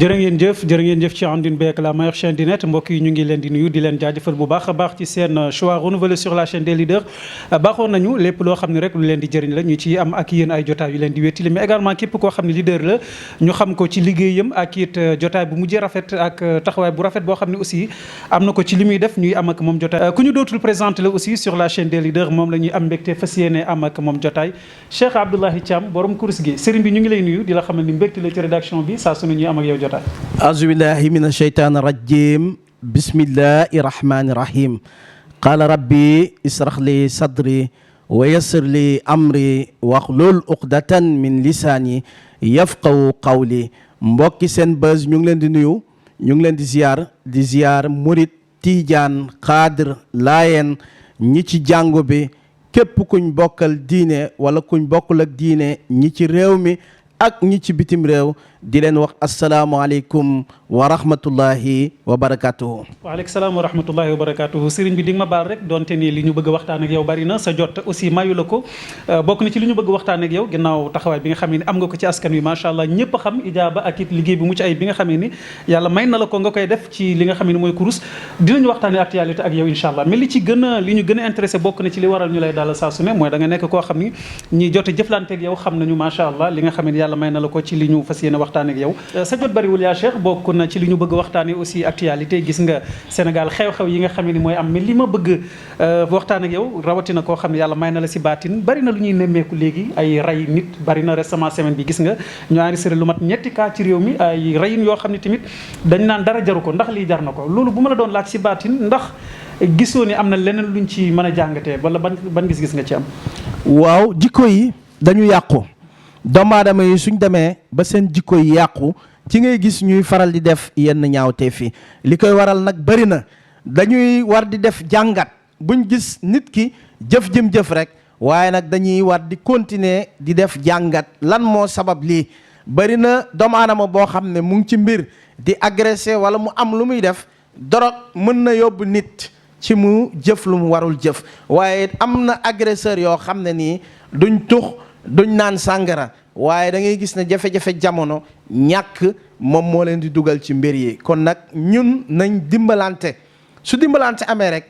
jërë ngeen jëf ci àndin beek la meilleure chaîne du net mbokk yi ñu ngi leen di nuyu di leen jaajëfal bu baax a baax ci seen choix renouvelé sur la chaîne des leaders. baaxoon nañu lépp loo xam ne rek lu leen di jëriñ la ñu ci am ak yéen ay jotaay yu leen di wéttali mais également képp koo xam ne leader la ñu xam ko ci liggéeyam ak it jotaay bu mujjee rafet ak taxawaay bu rafet boo xam ne aussi am na ko ci li muy def ñuy am ak moom jotaay ku ñu dootul présenté la aussi sur la chaîne des leaders moom la ñuy am mbégte fas yéene am ak moom jotaay Cheikh Abdoulaye Thiam borom kurus gi sëriñ bi ñu ngi lay nuyu di la xamal ni mbégte la ci rédaction bi saa su ne ñuy am ak yow jotaay. Billahi min asheytaan rajim bismillahi rahmani rahim qaala rabbi israh li sadri wa yassir li amri waxlul uqdatan min lisaani yafqahu qawli. mbokki Senbuzz ñu ngi leen di nuyu, ñu ngi leen di ziyaar murit tiijaan xaadir laayeen ñi ci jàngu bi képp kuñ bokkal diine wala kuñ bokkul ak diine ñi ci réew mi ak ñi ci bitim réew di leen wax asalaamaaleykum wa rahmatullahi wa barakatuhu. waaleykum salaam wa rahmatullahi wa barakatuhu sëriñ bi di nga ma baal rek donte ni li ñu bëgg waxtaan ak yow bari na sa jot aussi mayu la ko bokk na ci li ñu bëgg waxtaan ak yow ginnaaw taxawaay bi nga xam ne am nga ko ci askan wi macha allah ñëpp xam ijaaba ak it liggéey bu mucc ay bi nga xam ne ni yàlla may na la ko nga koy def ci li nga xam ne mooy kurus dinañu waxtaanee actualité ak yow incha allah mais li ñu gën a intéressé bokk na ci li waral ñu lay dalal saa su ne mooy da nga nekk koo xam ni ñi jote jëflanteeg yow xam nañu macha allah li nga xam ne yàlla may na la ko ci li ñu fas yéene waxtaan ak yow sa jot bariwul yaa Cheikh bokk na ci li ñu bëgg waxtaanee aussi actualité gis nga Sénégal xew-xew yi nga xam ne mooy am mais li ma bëgg waxtaan ak yow rawatina koo xam ne yàlla may na la si baatin bari na lu ñuy nemmeeku léegi ay rey nit bari na récemment semaine bi gis nga ñu enregistré lu mat ñetti cas ci réew mi ay reyin yoo xam ne tamit dañ naan dara jaru ko ndax lii jar na ko loolu bu ma la doon laaj si baatin ndax gisoo ni am na leneen luñ ci mën a jàngatee wala ban gis-gis nga ci am. waaw jikko yi dañu yàqu. doomu aadama yi suñ demee ba seen jikko yi yàqu ci ngay gis ñuy faral di def yenn ñaawteef yi li koy waral nag bëri na dañuy war di def jàngat buñ gis nit ki jëf rek waaye nag dañuy war di continuer di def jàngat lan moo sabab lii bëri na doomu aadama boo xam ne mu ngi ci mbir di agressé wala mu am lu muy def dorog mën na yóbbu nit ci mu jëf lu mu warul jëf waaye am na agresseur yoo xam ne nii duñ tux duñ naan sàngara waaye da ngay gis ne jafe-jafe jamono ñàkk moom moo leen di dugal ci mbir yi kon nag ñun nañ dimbalante su dimbalante amee rek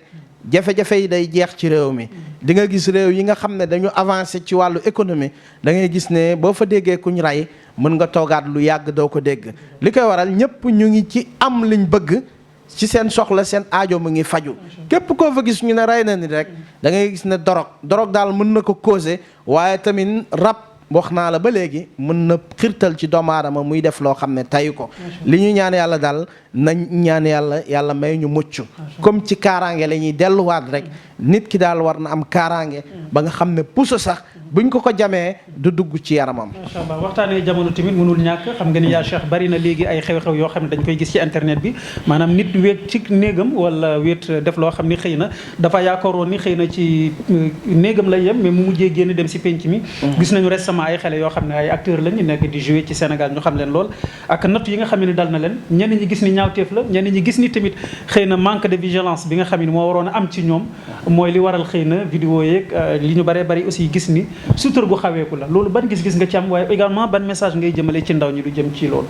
jafe-jafe yi day jeex ci réew mi di nga gis réew yi nga xam ne dañu avancé ci wàllu économie da ngay gis ne boo fa déggee kuñ rey mën nga toogaat lu yàgg doo ko dégg li koy waral ñëpp ñu ngi ci am liñ bëgg ci seen soxla seen aajo mu ngi faju képp koo fa gis ñu ne rey na nit rek da ngay gis ne dorog daal mën na ko causer waaye tamit rab wax naa la ba léegi mën na xirtal ci doomu aadama muy def loo xam ne tayu ko li ñu ñaan yàlla daal nañ ñaan yàlla may ñu mucc comme ci kaaraange la ñuy delluwaat rek nit ki daal war na am kaaraange ba nga xam ne puso sax buñ ko jamee du dugg ci yaramam. macha allah waxtaanee jamono tamit mënul ñàkk xam nga ni yaa Cheikh bari na léegi ay xew-xew yoo xam ne dañ koy gis ci internet bi maanaam nit wéet ci néegam wala wéet def loo xam ni xëy na dafa yaakaaroon ni xëy na ci néegam lay yem mais mu mujjee génn dem si penc mi. gis nañu récemment ay xale yoo xam ne ay acteurs lañu nekk di jouer ci Sénégal ñu xam leen lool ak natt yi nga xam ne dal na leen ñenn ñi gis ni ñaawteef la ñenn ñi gis ni tamit xëy na manque de vigilance bi nga xam ne moo waroon a am ci ñoom mooy li waral xëy na vidéo yeeg li ñu bëree bëri aussi gis ni sutur gu xaweeku la loolu ban gis-gis nga ci am waaye également ban message ngay jëmale ci ndaw ñi lu jëm ci loolu.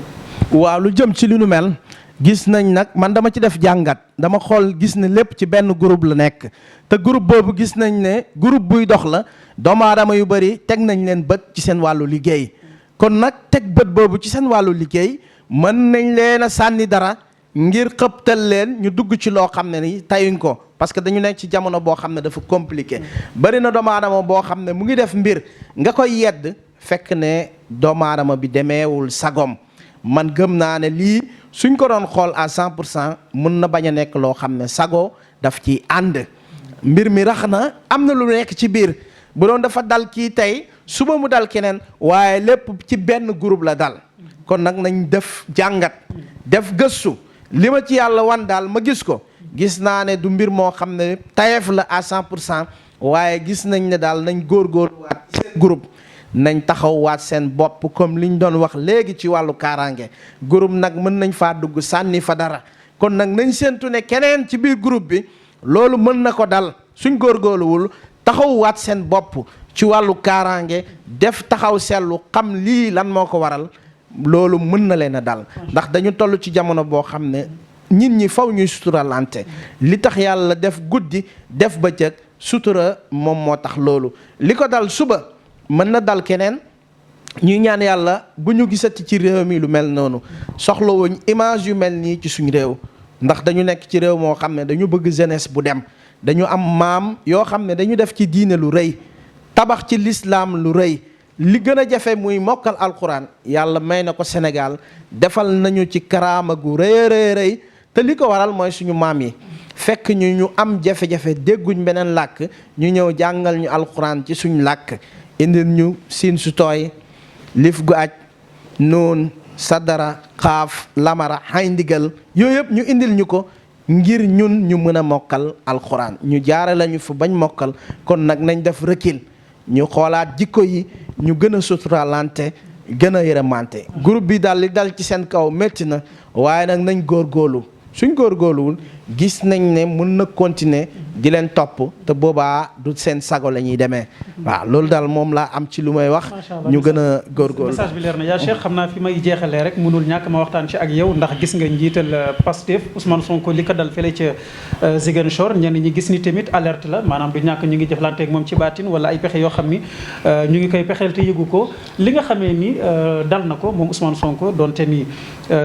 waaw lu jëm ci li nu mel gis nañ nag man dama ci def jàngat dama xool gis ne lépp ci benn groupe la nekk te groupe boobu gis nañ ne groupe buy dox la doomu aadama yu bëri teg nañ leen bët ci seen wàllu liggéey kon nag teg bët boobu ci seen wàllu liggéey mën nañ leen a sànni dara ngir xëptal leen ñu dugg ci loo xam ne ni tayuñ ko parce que dañu nekk ci jamono boo xam ne dafa compliqué bari na doomu aadama boo xam ne mu ngi def mbir nga koy yedd fekk ne doomu aadama bi demeewul sagom man gëm naa ne lii suñ ko doon xool à 100% mun na bañ a nekk loo xam ne sago daf ci ànd mbir mi rax na am na lu nekk ci biir bu doon dafa dal kii tey suba mu dal keneen waaye lépp ci benn groupe la dal kon nag nañ def jàngat def gëstu li ma ci yàlla wan daal ma gis ko gis naa ne du mbir moo xam ne tayeef la à 100% waaye gis nañ ne daal nañ góorgóorluwaat seen groupe nañ taxawwaat seen bopp comme liñ doon wax léegi ci wàllu kaaraange groupe nag mën nañ faa dugg sànni fa dara kon nag nañ séentu ne keneen ci biir groupe bi loolu mën na ko dal suñ góorgóorluwul taxawwaat seen bopp ci wàllu kaaraange def taxaw seetlu xam lii lan moo ko waral loolu mën na leen a dal ndax dañu toll ci jamono boo xam ne nit ñi faw ñuy suturalante li tax yàlla def guddi def bëccëg sutura moom moo tax loolu li ko dal suba mën na dal keneen ñuy ñaan yàlla bu ñu gisati ci réew mi lu mel noonu soxlawuñ image yu mel nii ci suñ réew ndax dañu nekk ci réew moo xam ne dañu bëgg jeunesse bu dem dañu am maam yoo xam ne dañu def ci diine lu rëy tabax ci lislaam lu rëy li gën a jafe muy mokkal alquran yàlla may na ko Sénégal defal nañu ci karaama gu rëy rëy rëy te li ko waral mooy suñu maam yi fekk ñu am jafe-jafe dégguñ beneen làkk ñu ñëw jàngal ñu alquran ci suñ làkk indil ñu siin su tooy lif gu aj nuun sadara xaaf lamara xay ndigal yooyu yëpp ñu indil ñu ko ngir ñun ñu mën a mokkal alquran ñu jaare lañu fu bañ mokkal kon nag nañ def recul ñu xoolaat jikko yi ñu gën a suturalante gën a yërëmante groupe bi daal li dal ci seen kaw métti na waaye nag nañ góorgóorlu suñ góorgóorluwul gis nañ ne mun na continuer di leen topp te boobaa du seen sago la ñuy demee waaw loolu daal moom laa am ci lu may wax ñu gën a góorgóorlu message bi leer na yaa Cheikh xam naa fi may jeexalee rek mënul ñàkk ma waxtaan ci ak yow ndax gis nga njiital Pastef Ousmane Sonko li ko dal fële ca Ziguinchor ñenn ñi gis ni tamit alerte la maanaam du ñàkk ñu ngi jëflanteeg moom ci baatin wala ay pexe yoo xam ni ñu ngi koy pexeel te yëgu ko li nga xamee ni dal na ko moom Ousmane Sonko doonte ni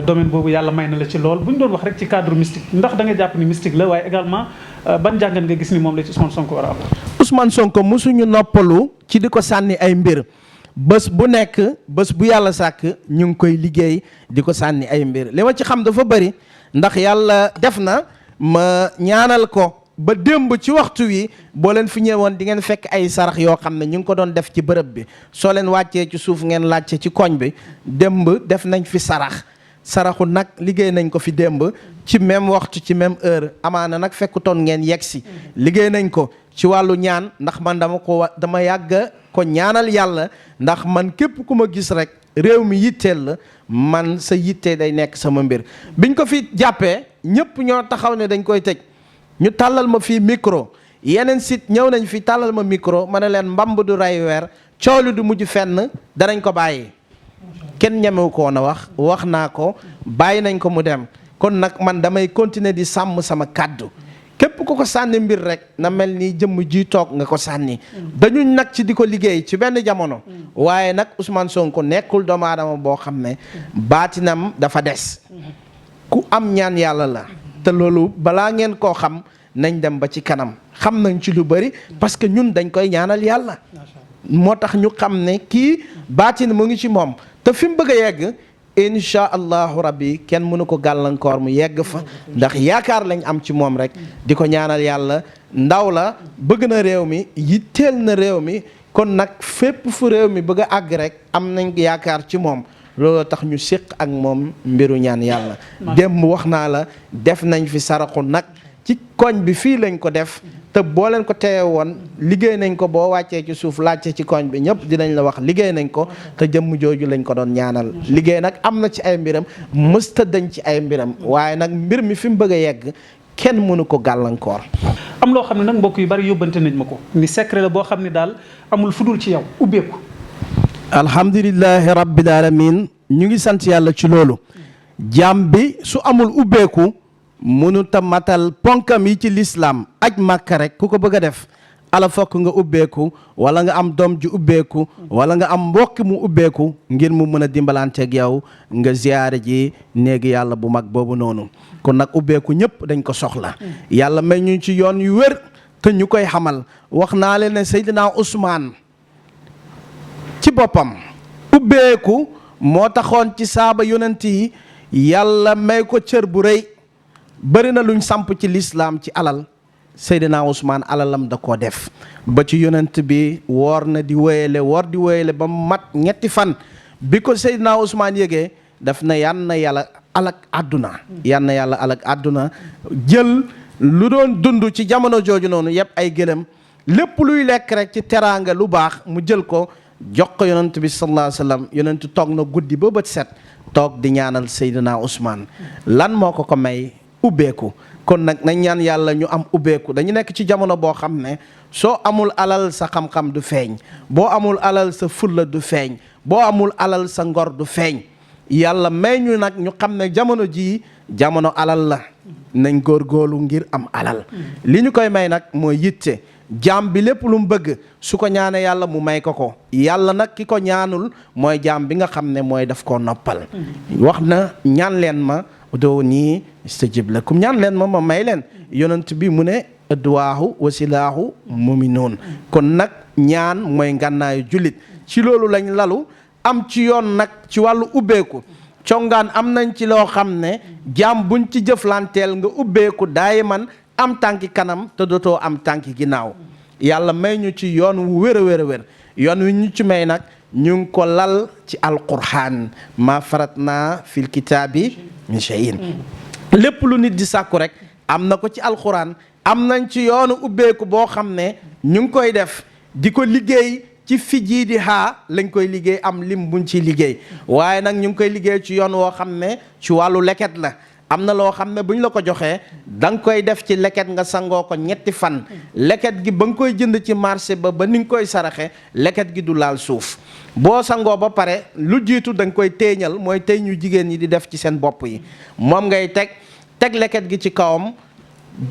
domaine boobu yàlla may na la ci lool bu ñu doon wax rek ci cadre mystique ndax da nga jàpp ni mystique la waaye également ban jàngat nga gis ni moom la ci Ousmane Sonko war a am. Ousmane Sonko mosuñu noppalu ci di ko sànni ay mbir bés bu nekk bés bu yàlla sàkk ñu ngi koy liggéey di ko sànni ay mbir li ma ci xam dafa bëri ndax yàlla def na ma ñaanal ko ba démb ci waxtu wi boo leen fi ñëwoon di ngeen fekk ay sarax yoo xam ne ñu ngi ko doon def ci bërëb bi soo leen wàccee ci suuf ngeen laajte ci koñ bi démb def nañ fi saraxu nag liggéey nañ ko fi démb ci même waxtu ci même heure amaana nag fekkutoon ngeen yegg si liggéey nañ ko ci wàllu ñaan ndax man dama yàgg ko ñaanal yàlla ndax man képp ku ma gis rek réew mi yitteel la man sa yittee day nekk sama mbir biñ ko fi jàppee ñëpp ñoo taxaw ne dañ koy tëj ñu tàllal ma fii micro yeneen site ñëw nañ fi tàllal ma micro ma ne leen mbamb du rey weer coolu du mujj fenn danañ ko bàyyi kenn ñemewu ko woon a wax naa ko bàyyi nañ ko mu dem kon nag man damay continuer di sàmm sama kàddu képp ku ko sànni mbir rek na mel ni jëmm ji toog nga ko sànni dañu nag ci di ko liggéey ci benn jamono waaye nag Ousmane Sonko nekkul doomu aadama boo xam ne baatinam dafa des ku am ñaan yàlla la te loolu balaa ngeen koo xam nañ dem ba ci kanam xam nañ ci lu bari parce que ñun dañ koy ñaanal yàlla moo tax ñu xam ne kii baatin mu ngi ci moom te fi mu bëgg a yegg incha allahu rabbi kenn mënu ko gàllankoor mu yegg fa ndax yaakaar lañ am ci moom rek di ko ñaanal yàlla ndaw la bëgg na réew mi yitteel na réew mi kon nag fépp fu réew mi bëgg a àgg rek am nañ yaakaar ci moom loolu tax ñu séq ak moom mbiru ñaan yàlla démb wax naa la def nañ fi saraxu nag ci koñ bi fii lañ ko def te boo leen ko teewe woon liggéey nañ ko boo wàccee ci suuf laajte ci koñ bi ñëpp dinañ la wax liggéey nañ ko te jëmm jooju lañ ko doon ñaanal liggéey nag am na ci ay mbiram mësta dañ ci ay mbiram waaye nag mbir mi fi mu bëgg a yegg kenn mënu ko gàllankoor. am loo xam ne nag mbokk yu bari yóbbante nañ ma ko ni secret la boo xam ne daal amul fudul ci yow ubbeeku. alhamdulilahi rabbil alamin ñu ngi sant yàlla ci loolu jaam bi su amul ubbeeku mënuta matal ponkam yi ci lislaam aj màkka rek ku ko bëgg a def ala fokk nga ubbeeku wala nga am doom ji ubbeeku wala nga am mbokk mu ubbeeku ngir mu mën a dimbalanteeg yow nga ziyaare ji néegi yàlla bu mag boobu noonu kon nag ubbeeku ñëpp dañ ko soxla yàlla may ñu ci yoon yu wér te ñu koy xamal wax naa leen ne Seydina Ousmane ci boppam ubbeeku moo taxoon ci saaba yonent yi yàlla may ko cër bu rëy bëri na luñ samp ci lislaam ci alal Seydina Ousmane alalam da koo def ba ci yonent bi woor di wéyale ba mat ñetti fan bi ko Seydina Ousmane yëgee daf na yan na yàlla alak àdduna jël lu doon dund ci jamono jooju noonu yëpp ay gëlëm lépp luy lekk rek ci teraanga lu baax mu jël ko jox ko yonent bi sallallahu alayhi wa sallam yonent toog na guddi ba bët set toog di ñaanal Seydina Ousmane lan moo ko may ubbeeku kon nag nañ ñaan yàlla ñu am ubbeeku dañu nekk ci jamono boo xam ne soo amul alal sa xam-xam du feeñ boo amul alal sa fulla du feeñ boo amul alal sa ngor du feeñ yàlla may ñu nag ñu xam ne jamono jii jamono alal la nañ góorgóorlu ngir am alal li ñu koy may nag mooy yitte jaam bi lépp lu mu bëgg su ko ñaanee yàlla mu may ko yàlla nag ki ko ñaanul mooy jaam bi nga xam ne mooy daf koo noppal wax na ñaan leen ma ud'uunii astajib lakum ñaan leen ma may leen yonent bi mu ne adduwaahu wasilaahu mu'minuun kon nag ñaan mooy ngànnaayu jullit ci loolu lañ lalu am ci yoon nag ci wàllu ubbeeku congaan am nañ ci loo xam ne jaam buñ ci jëflanteel nga ubbeeku daay man am tànki kanam te dootoo am tànki ginnaaw yàlla may ñu ci yoon wu wér a wér a wér yoon wi ñu ci may nag ñu ngi ko lal ci alquraan maa faratna fil kitaabi min shay'in lépp lu nit di sàkku rek am na ko ci alquraan am nañ ci yoonu ubbeeku boo xam ne ñu ngi koy def di ko liggéey ci fi jii di lañ koy liggéey am lim buñ ci liggéey waaye nag ñu ngi koy liggéey ci yoon woo xam ne ci wàllu leket la am na loo xam ne bu ñu la ko joxee da nga koy def ci leket nga sangoo ko 3 fan leket gi ba nga koy jënd ci marché ba ni nga koy saraxe leket gi du laal suuf boo sangoo ba pare lu jiitu da nga koy téeñal mooy tey ñu jigéen ñi di def ci seen bopp yi moom ngay teg leket gi ci kawam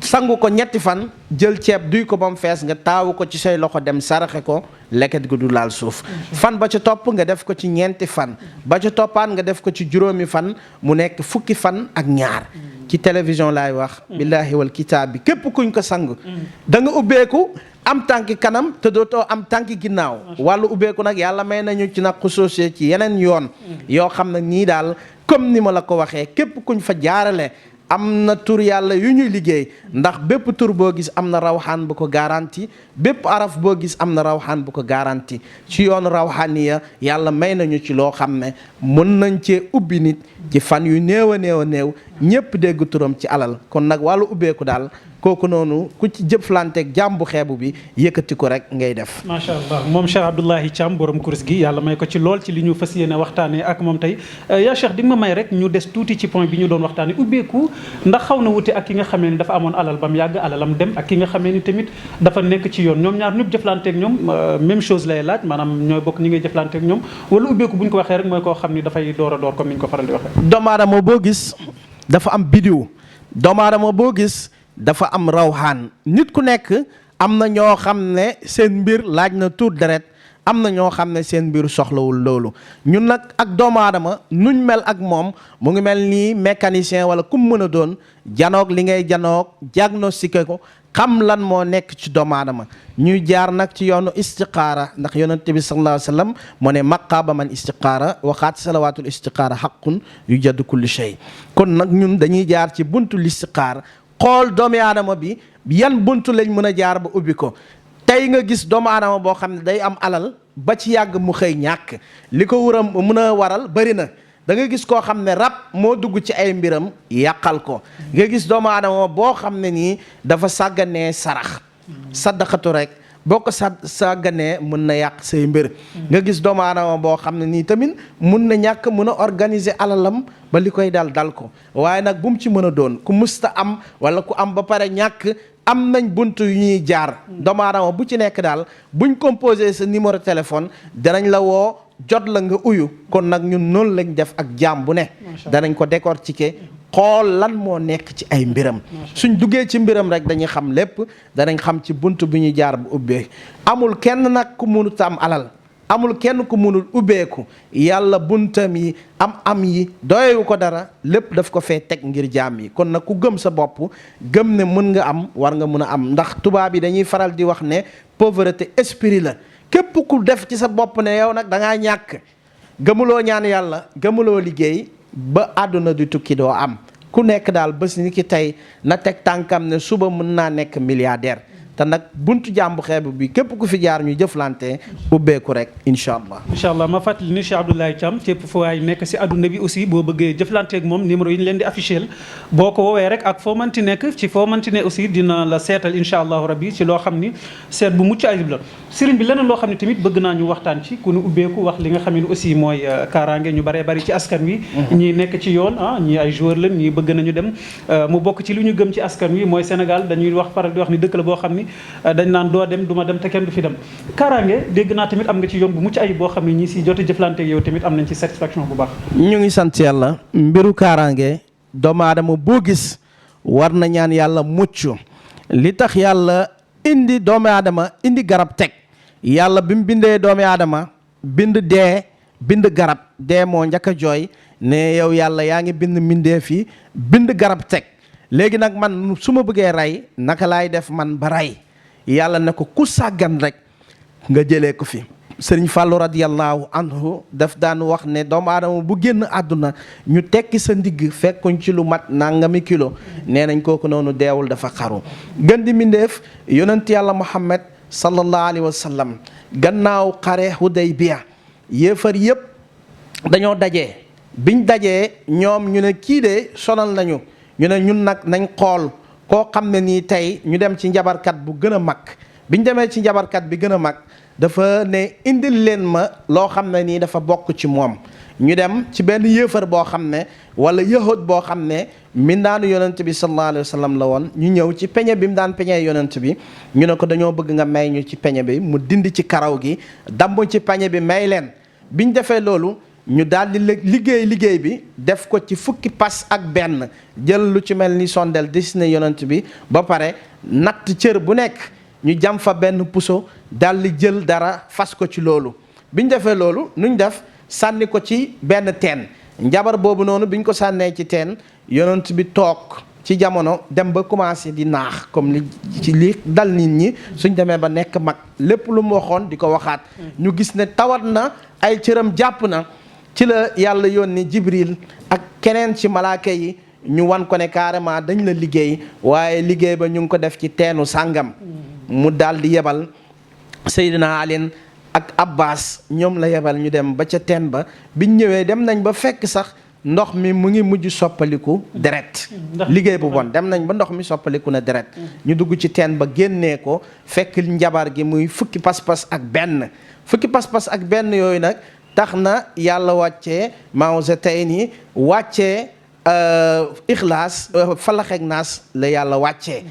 sangu ko 3 fan jël ceeb duy ko ba mu fees nga taawu ko ci say loxo dem saraxe ko leket gi du laal suuf fan ba ca topp nga def ko ci 4 fan ba ca toppaan nga def ko ci 5 fan mu nekk 10 fan ak ñaar ci télévision laay wax billaahi wal kitaab bi képp kuñ ko sang da nga ubbeeku am tànki kanam te dootoo am tànki ginnaaw wàllu ubbeeku nag yàlla may nañu ci nag xusoosee ci yeneen yoon yoo xam ne nii daal comme ni ma la ko waxee képp kuñ fa jaarale am na tur yàlla yu ñuy liggéey ndax bépp tur boo gis am na rawxaan bu ko garanti bépp araf boo gis am na rawxaan bu ko garanti ci yoonu rawxaaniya yàlla may nañu ci loo xam ne mën nañ cee ubbi nit ci fan yu néew a néew ñépp dégg turam ci alal kon nag wàllu ubbeeku daal kooku noonu ku ci jëflanteeg jàmbu xeebu bi yëkkati ko rek ngay def. macha allah moom Cheikh Abdoulaye Thiam borom kurus gi yàlla may ko ci lool ci li ñu fas yéene waxtaanee ak moom tey yaa Cheikh di nga ma may rek ñu des tuuti ci point bi ñu doon waxtaanee ubbeeku ndax xaw na wute ak ki nga xamee ni dafa amoon alal ba mu yàgg alalam dem ak ki nga xamee ni tamit dafa nekk ci yoon ñoom ñaar ñëpp jëflanteeg ñoom même chose lay laaj maanaam ñooy bokk ñi ngay jëflanteeg ñoom wala ubbeeku bu ñu ko waxee rek mooy koo xam ni dafay door a door comme ni ñu ko faral di waxee. doomu aadama boo gis dafa am bidiw doomu aadama boo gis dafa am rawxaan nit ku nekk am na ñoo xam ne seen mbir laaj na tuur deret am na ñoo xam ne seen mbir soxlawul loolu ñun nag ak doomu aadama nuñ mel ak moom mu ngi mel nii mécanicien wala kum mën a doon janoog li ngay janoog diagnostiqué ko xam lan moo nekk ci doomu aadama ñuy jaar nag ci yoonu istiqaara ndax yonent bi sallallahu alayhi wa sallam moo ne maqaaba man istiqaara waxaat salawaatul istiqaara xaqun yu jadd kulli shay kon nag ñun dañuy jaar ci buntu listiqaar xool doomu aadama bi yan buntu lañ mën a jaar ba ubbi ko tey nga gis doomu aadama boo xam ne day am alal ba ci yàgg mu xëy ñàkk li ko war a mën a waral bëri na da nga gis koo xam ne rab moo dugg ci ay mbiram yàqal ko nga gis doomu aadama boo xam ne nii dafa sàgganee sarax saddaqatu rek boo ko sàgganee mën na yàq say mbir nga gis doomu aadama boo xam ne nii tamit mun na ñàkk mën a organiser alalam ba li koy dal ko waaye nag bu mu ci mën a doon ku musta am wala ku am ba pare ñàkk am nañ bunt yu ñuy jaar doomu aadama bu ci nekk daal buñ composé sa numéro téléphone danañ la woo jot la nga uyu kon nag ñun noonu lañ def ak jaam bu ne danañ ko décortiquer xool lan moo nekk ci ay mbiram suñ duggee ci mbiram rek dañuy xam lépp danañ xam ci bunt bi ñuy jaar bu ubbee amul kenn nag ku mënut am alal amul kenn ku mënul ubbeeku yàlla buntam yi am yi doyewu ko dara lépp daf ko fee teg ngir jaam yi kon nag ku gëm sa bopp gëm ne mën nga am war nga mën a am ndax tubaab yi dañuy faral di wax ne pauvreté esprit la képp ku def ci sa bopp ne yow nag da ngaa ñàkk gëmuloo ñaan yàlla gëmuloo liggéey ba àdduna di tukki doo am ku nekk daal bés ni ki tey na teg tànkam ne suba mën naa nekk milliardaire te nag buntu jàmbu xeebu bi képp ku fi jaar ñu jëflante ubbeeku rek incha allah. incha allah ma fàttali ni Cheikh Abdoulaye Thiam képp fu waay nekk si adduna bi aussi boo bëggee jëflanteeg moom numéro yi ñu leen di affiché boo ko woowee rek ak foo manti nekk ci foo manti ne aussi dina la seetal incha allahu rabbi ci loo xam ni seet bu mucc ayib la. sëriñ bi leneen loo xam ne tamit bëgg naa ñu waxtaan ci ku nu ubbeeku wax li nga xam ne aussi mooy kaaraange ñu baree bari ci askan wi. ñii nekk ci yoon ñii ay joueur lañ ñii bëgg nañu dem mu bokk ci li ñu gëm ci askan wi mooy Sénégal dañuy wax faral di wax ni dëkk la boo xam ni dañ naan doo dem du ma dem te kenn du fi dem kaaraange dégg naa tamit am nga ci yoon bu mucc ayib boo xam ne ñi si jot a jëflante yow tamit am nañ ci satisfaction bu baax. ñu ngi sant yàlla mbiru kaaraange doomu aadama boo gis war na ñaan yàlla mucc li tax yàlla indi doomu aadama indi garab teg yàlla bi mu bindee doomu aadama bind dee bind garab dee moo njëkk a jooy ne yow yàlla yaa ngi bind mbindeef yi bind garab teg léegi nag man su ma bëggee rey naka laay def man ba rey yàlla ne ko ku sàggan rek nga jëlee ko fi sëriñ Fàllu radiyallahu anhu daf daan wax ne doomu aadama bu génn àdduna ñu tekki sa ndigg fekkuñ ci lu mat nangami kilo nee nañ kooku noonu deewul dafa xaru gën di mbindeef yonent yàlla Muhammad sallallahu alayhi wa sallam gannaaw xare Hudaybiya yéefar yëpp dañoo dajee biñ dajee ñoom ñu ne kii de sonal nañu ñu ne ñun nag nañ xool koo xam ne nii tey ñu dem ci njabarkat bu gën a mag biñ demee ci njabarkat bi gën a mag dafa ne indil leen ma loo xam ne nii dafa bokk ci moom ñu dem ci benn yéefar boo xam ne wala yahud boo xam ne mbindaanu yonent bi sallallahu alayhi wa sallam la woon ñu ñëw ci peñe bi mu daan peñee yonent bi ñu ne ko dañoo bëgg nga may ñu ci peñe bi mu dindi ci karaw gi damb ci peñe bi may leen biñ defee loolu ñu daal di liggéey bi def ko ci fukki pas ak benn jël lu ci mel ni sondel dessiné yonent bi ba pare natt cër bu nekk ñu jam fa benn puso daal di jël dara fas ko ci loolu biñ defee loolu nuñ def sànni ko ci benn teen njabar boobu noonu biñ ko sànnee ci teen yonent bi toog ci jamono dem ba commencé di naax comme li dal nit ñi suñ demee ba nekk mag lépp lu mu waxoon di ko waxaat ñu gis ne tawat na ay cëram jàpp na ci la yàlla yónni Jibril ak keneen ci malaaka yi ñu wan ko ne carrément dañ la liggéey waaye liggéey ba ñu ngi ko def ci teenu sàngam mu daal di yebal Seydina Ali ak Abbas ñoom la yebal ñu dem ba ca teen ba biñ ñëwee dem nañ ba fekk sax ndox mi mu ngi mujj soppaliku deret liggéey bu bon dem nañ ba ndox mi soppaliku na deret ñu dugg ci teen ba génnee ko fekk njabar gi muy fukki pas-pas ak benn yooyu nag tax na yàlla wàccee Mawzatayni wàccee Ixlaas falax ak naas la yàlla wàccee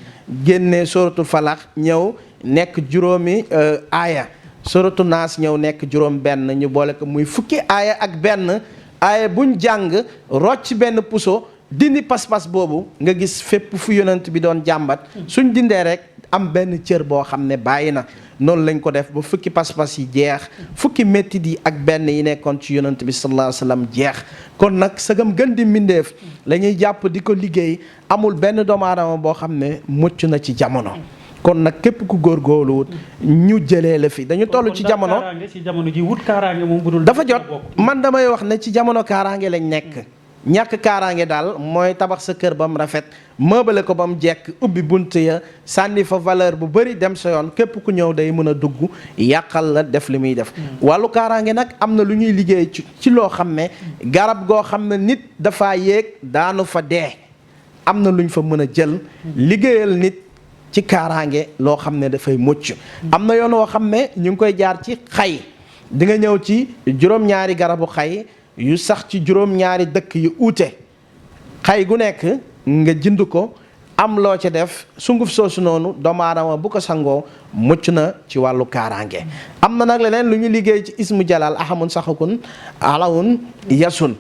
génnee suratul falax ñëw nekk juróomi aaya suratu naas ñëw nekk juróom benn ñu boole ko muy fukki aaya ak benn aaya buñ jàng rocc benn puso dindi pas-pas boobu nga gis fépp fu yonent bi doon jàmbat suñ dindee rek am benn cër boo xam ne bàyyi na noonu lañ ko def ba fukki pas-pas yi jeex fukki méttit yi ak benn yi nekkoon ci yonent bi sallallahu alayhi wa sallam jeex kon nag sagam gën di mbindeef la ñuy jàpp di ko liggéey amul benn doomu aadama boo xam ne mucc na ci jamono kon nag képp ku góorgóorluwut ñu jëlee la fi dañu toll ci jamono ji wut kaaraange moom budul dafa jot man damay wax ne ci jamono kaaraange lañ nekk ñàkk kaaraange daal mooy tabax sa kër ba mu rafet mëbale ko ba mu jekk ubbi bunt ya sànni fa valeur bu bëri dem sa yoon képp ku ñëw day mën a dugg yàqal la def li muy def wàllu kaaraange nag am na lu ñuy liggéey ci loo xam ne garab goo xam ne nit dafa yéeg daanu fa dee am na luñ fa mën a jël liggéeyal nit ci kaaraange loo xam ne dafay mucc am na yoon woo xam ne ñu ngi koy jaar ci xay di nga ñëw ci juróom-ñaari garabu xay yu sax ci juróom-ñaari dëkk yu uute xay gu nekk nga jënd ko am loo ca def sunguf soosu noonu doomu aadama bu ko sangoo mucc na ci wàllu kaaraange am na nag leneen lu ñu liggéey ci ismu jalal ahamun saxakun alawun yasun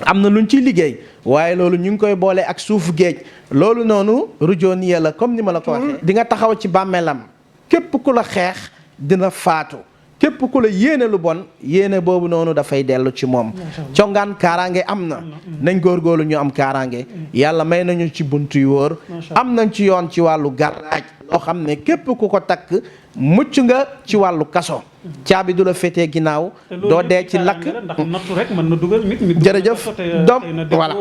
am na luñ ciy liggéey waaye loolu ñu ngi koy boole ak suufu géej loolu noonu rujooniya la comme ni ma la ko waxee di nga taxaw ci bàmmeelam képp ku la xeex dina faatu képp ku la yéene lu bon yéene boobu noonu dafay dellu ci moom congaan kaaraange am na nañ góorgóorlu ñu am kaaraange yàlla may nañu ci bunt yu wóor am nañ ci yoon ci wàllu gàllaaj loo xam ne képp ku ko takk mucc nga ci wàllu kaso caabi du la féetee ginnaaw doo dee ci lakk ndax nattu rek mën na dugal nit jërëjëf doom voilà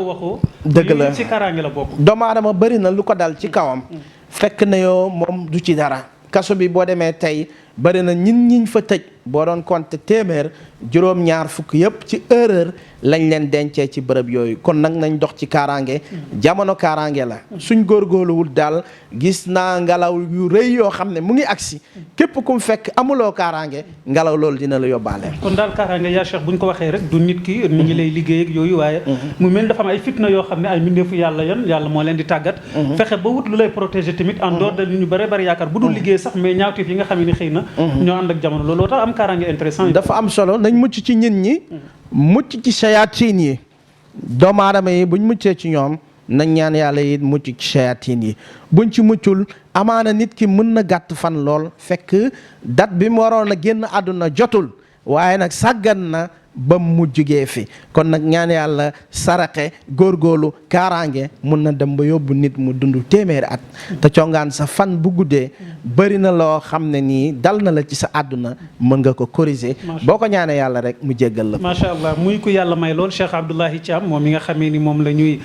dëgg la ci kaaraange la bokk doomu aadama bëri na lu ko dal ci kawam fekk na yoo moom du ci dara kaso bi boo demee tey bëri na ñiñ fa tëj boo doon compter téeméer juróom-ñaar fukk yëpp ci erreur lañ leen dencee ci bërëb yooyu kon nag nañ dox ci kaaraange jamono kaaraange la suñ góorgóorluwul daal gis naa ngelaw yu rëy yoo xam ne mu ngi agsi képp ku mu fekk amuloo kaaraange ngelaw loolu dina la yóbbaale. kon daal kaaraange yaa Cheikh bu ñu ko waxee rek du nit ki mi ngi lay liggéey ak yooyu waaye mu mel dafa am ay fitna yoo xam ne ay mbindeefu yàlla moo leen di tàggat fexe ba wut lu lay protéger tamit en dehors de ñu bare bari yaakaar bu dul liggéey sax mais ñaawteef yi nga xam ne xëy na ñoo ànd ak jamono looloo tax am kaaraange intéressant dafa am solo nañ mucc ci nit ñi mucc ci sayaatiin yi doomu aadama yi buñ muccee ci ñoom nañ ñaan yàlla yi mucc ci sayaatiin yi buñ ci muccul amaana nit ki mën na gàtt fan lool fekk date bi mu waroon a génn àdduna jotul waaye nag sàggan na ba mu jugee fi kon nag ñaan yàlla saraxe góorgóorlu kaaraange mun na dem ba yóbbu nit mu dund téeméeri at te congaan sa fan bu guddee bëri na loo xam ne nii dal na la ci sa àdduna mën nga ko corriger boo ko ñaanee yàlla rek mu jéggal la macha allah muy ku yàlla may lool Cheikh Abdoulaye Thiam moom mi nga xamee ni moom la ñuy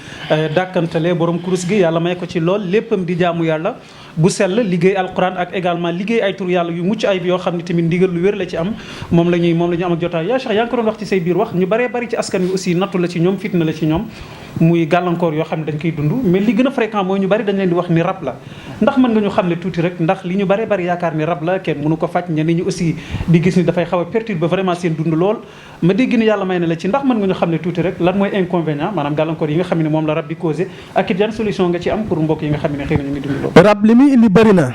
dàkkantale borom kurus gi yàlla may ko ci lool léppam di jaamu yàlla bu sell liggéey alquran ak également liggéey ay tur yàlla yu mucc ayib yoo xam ne tamit ndigal lu wér la ci am moom la ñu am ak jotaay yaa Cheikh yaa ngi ko doon wax ci say biir wax ñu bëree bëri ci askan wi aussi nattu la ci ñoom fitna la ci ñoom muy gàllankoor yoo xam ne dañ koy dund mais li gën a fréquent mooy ñu bëri dañ leen di wax ni rab la ndax mën nga ñu xam ne tuuti rek ndax li ñu bëree bëri yaakaar ni rab la kenn mënu ko faj ñenn ñi aussi di gis ni dafay xaw a perturber vraiment seen dund lool ma dégg ni yàlla may na la ci ndax mën nga ñu xam ne tuuti rek lan mooy inconvénient maanaam gàllankoor yi nga xam ne moom la rab bi causé ak it yan solution nga ci am pour mbokk yi nga xam ne xëy na ñu ngi dund lool rab li muy indi bëri na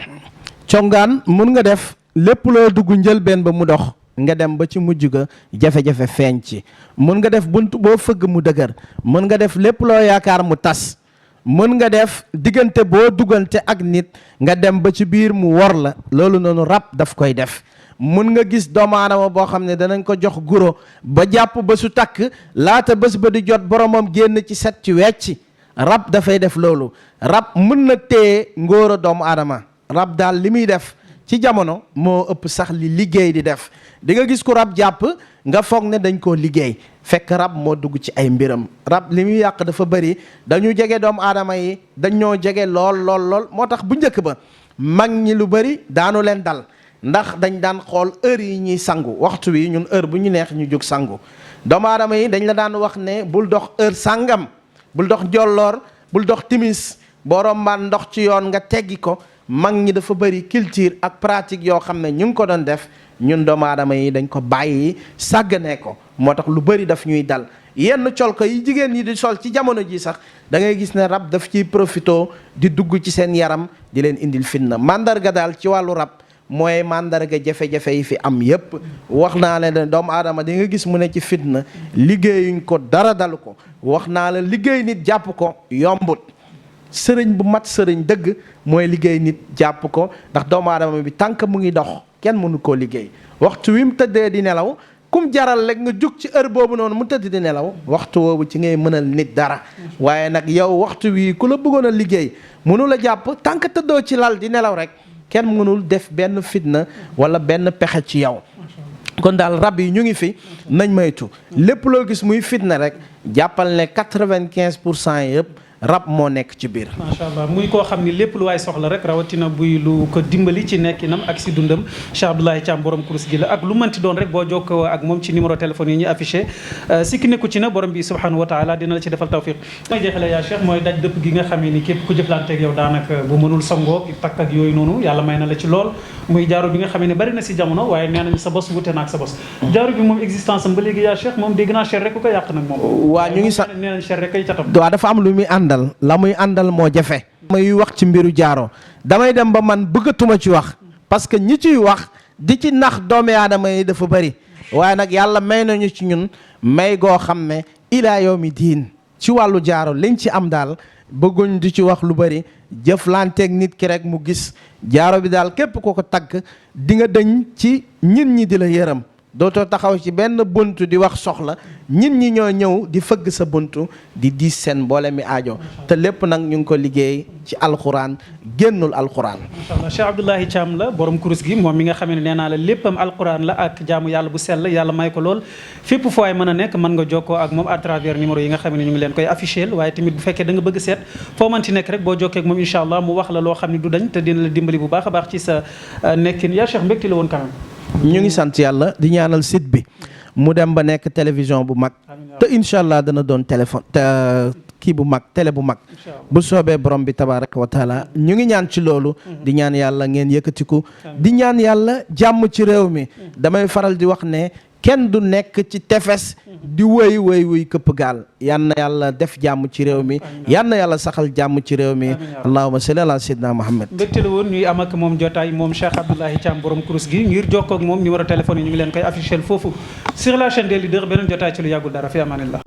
congaan mun nga def lépp loo dugg njëlbeen ba mu dox nga dem ba ci mujj ga jafe-jafe feeñ ci mën nga def bunt boo fëgg mu dëgër mën nga def lépp loo yaakaar mu tas mën nga def diggante boo duggante ak nit nga dem ba ci biir mu wor la loolu noonu rab daf koy def mën nga gis doomu aadama boo xam ne danañ ko jox guro ba jàpp ba su takk laata bés ba di jot boromam génn ci set ci wecc rab dafay def loolu rab mën na téye ngóora doomu aadama rab daal li muy def ci jamono moo ëpp sax li liggéey di def di nga gis ku rab jàpp nga foog ne dañ koo liggéey fekk rab moo dugg ci ay mbiram rab li muy yàq dafa bëri dañu jege doomu aadama yi dañoo jege lool moo tax bu njëkk ba mag ñi lu bëri daanu leen dal ndax dañ daan xool heure yi ñuy sangu waxtu wi ñun heure bu ñu neex ñu jóg sangu doomu aadama yi dañ la daan wax ne bul dox heure sàngam bul dox jolloor bul dox timis boo rombaan ndox ci yoon nga teggi ko mag ñi dafa bëri culture ak pratique yoo xam ne ñu ngi ko doon def ñun doomu aadama yi dañ ko bàyyi sàgganee ko moo tax lu bëri daf ñuy dal yenn col ko yi jigéen ñi di sol ci jamono ji sax da ngay gis ne rab daf ciy profito di dugg ci seen yaram di leen indil fitna mandarga daal ci wàllu rab mooy mandarga jafe-jafe yi fi am yépp wax naa la ne doomu aadama di nga gis mu ne ci fitna liggéeyuñ ko dara dalu ko wax naa la liggéey nit jàpp ko yombut sëriñ bu mat sëriñ dëgg mooy liggéey nit jàpp ko ndax doomu aadama bi tànk mu ngi dox kenn mënu koo liggéey waxtu wi mu tëddee di nelaw kum jaral rek nga jug ci heure boobu noonu mu tëdd di nelaw waxtu woowu ci ngay mënal nit dara waaye nag yow waxtu wi ku la bëggoon a liggéey mënu la jàpp tànk tëddoo ci lal di nelaw rek kenn mënul def benn fitna wala benn pexe ci yow kon daal rab yi ñu ngi fi nañ maytu lépp loo gis muy fitna rek jàppal ne 95% yëpp rab moo nekk ci biir. macha allah muy koo xam ni lépp lu waay soxla rek rawatina buy lu ko dimbali ci nekkinam ak si dundam Cheikh Abdoulaye Thiam borom kurus gi la ak lu mënti doon rek boo jokkoo ak moom ci numéro téléphone yi ñu affiché sikki nekku ci na borom bi subhanahu wa taala dina la ci defal tawfiq mooy jeexale yaa Cheikh mooy daj dëpp gi nga xamee ni képp ku jëflanteeg yow daanaka bu mënul sangoo takk ak yooyu noonu yàlla may na la ci lool muy jaaro bi nga xamee ne bari na si jamono waaye nee nañu sa bos wute na ak sa bos jaaro bi moom existence am ba léegi yaa Cheikh moom dégg naa cher rek ku ko yàq nag moom waa ñu ngi sax nee nañ cher rek kay catam waaw dafa am lu muy àndal la muy àndal moo jafe may wax ci mbiru jaaro damay dem ba man bëggatuma ci wax parce que ñi ciy wax di ci nax doomi aadama yi dafa bëri waaye nag yàlla may nañu ci ñun may goo xam ne ilaa yawmi diin ci wàllu jaaro liñ ci am daal bëgguñ di ci wax lu bëri jëflanteeg nit ki rek mu gis jaaro bi daal képp ko ko tagg di nga dëñ ci nit ñi di la yërëm dootoo taxaw ci benn buntu di wax soxla nit ñi ñoo ñëw di fëgg sa buntu di diis seen mboole mi aajo te lépp nag ñu ngi ko liggéey ci alxuraan génnul alxuraan. macha allah Cheikh Abdoulaye Thiam la borom kurus gi moom mi nga xam ne nee naa la léppam alxuraan la ak jaamu yàlla bu sell yàlla may ko lool fépp foo ay mën a nekk mën nga jokkoo ak moom à travers numéro yi nga xam ne ñu ngi leen koy affiché waaye tamit bu fekkee da nga bëgg seet foo mënti nekk rek boo jokkee ak moom incha allah mu wax la loo xam ne du dañ te dina la dimbali bu baax a baax ci sa nekkin yaa Cheikh mbégte la woon kanam ñu ngi sant yàlla di ñaanal site bi mu dem ba nekk télévision bu mag te incha allah dana doon téléphone kii bu mag télé bu mag bu soobee borom bi tabaraka wa taala ñu ngi ñaan ci loolu di ñaan yàlla ngeen yëkkatiku di ñaan yàlla jàmm ci réew mi damay faral di wax ne kenn du nekk ci tefes di wëy këpp gaal yal na yàlla def jàmm ci réew mi yal na yàlla saxal jàmm ci réew mi allahumma salli ala sayyidina Muhammad. mbégte la woon ñuy am ak moom jotaay moom Cheikh Abdoulaye Thiam borom kurus gi ngir jokkoo ak moom numéro téléphone yi ñu ngi leen koy affiché foofu sur la chaîne des leaders beneen jotaay ci lu yàggul dara fi amanillah.